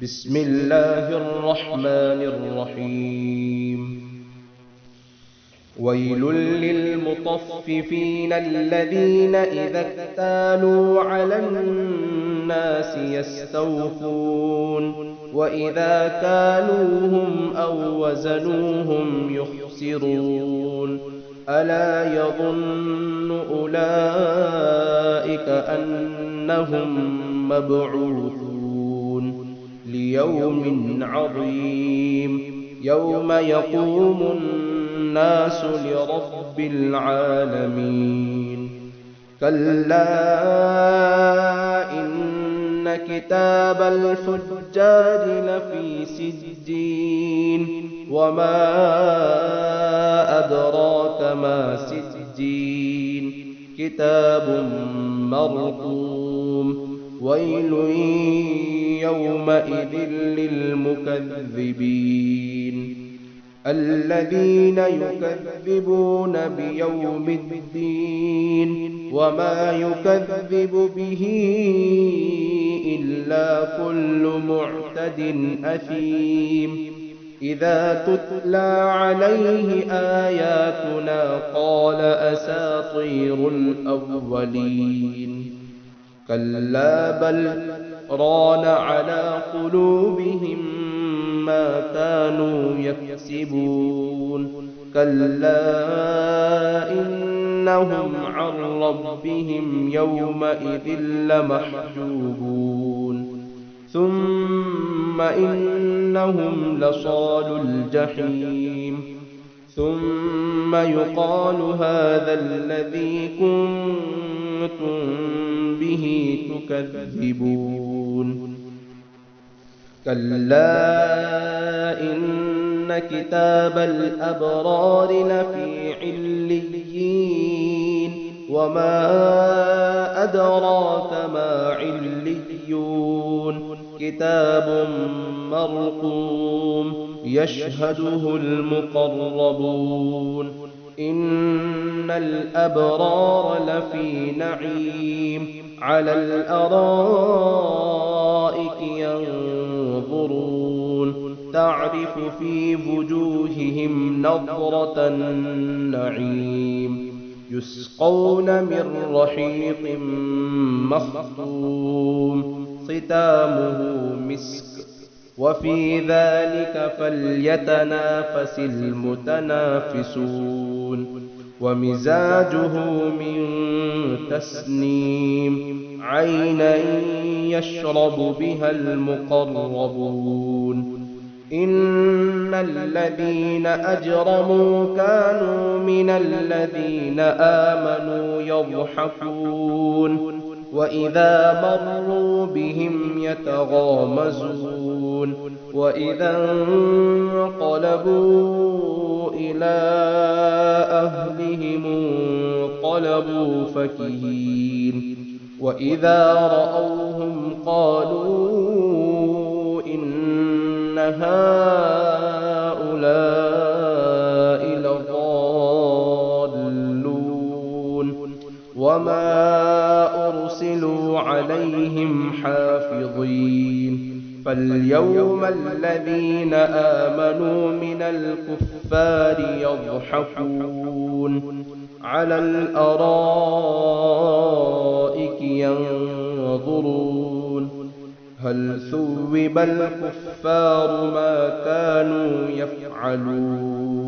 بسم الله الرحمن الرحيم. ويل للمطففين الذين إذا اكتالوا على الناس يستوفون وإذا كالوهم أو وزنوهم يخسرون. ألا يظن أولئك أنهم مبعوثون ليوم عظيم يوم يقوم الناس لرب العالمين. كلا إن كتاب الفجار لفي سجين وما أدراك ما سجين كتاب مرقوم. ويل يومئذ للمكذبين الذين يكذبون بيوم الدين وما يكذب به إلا كل معتد أثيم. إذا تتلى عليه آياتنا قال أساطير الأولين. كلا بل ران على قلوبهم ما كانوا يكسبون. كلا إنهم عن ربهم يومئذ لمحجوبون. ثم إنهم لصالو الجحيم. ثم يقال هذا الذي كنتم به تكذبون. كلا إن كتاب الأبرار لفي عليين وما أدراك ما عليون كتاب مرقوم يشهده المقربون. إن الأبرار لفي نعيم على الأرائك ينظرون تعرف في وجوههم نضرة النعيم. يسقون من رحيق مختوم ختامه مسك وفي ذلك فليتنافس المتنافسون. ومزاجه من تسنيم عينا يشرب بها المقربون. إن الذين أجرموا كانوا من الذين آمنوا يضحكون وإذا مروا بهم يتغامزون وإذا انقلبوا إلى أهلهم انقلبوا فكهين. وإذا رأوهم قالوا إن هؤلاء لضالون وما أرسلوا عليهم حافظين. فاليوم الذين آمنوا من الكفار يضحكون على الأرائك ينظرون هل ثوب الكفار ما كانوا يفعلون.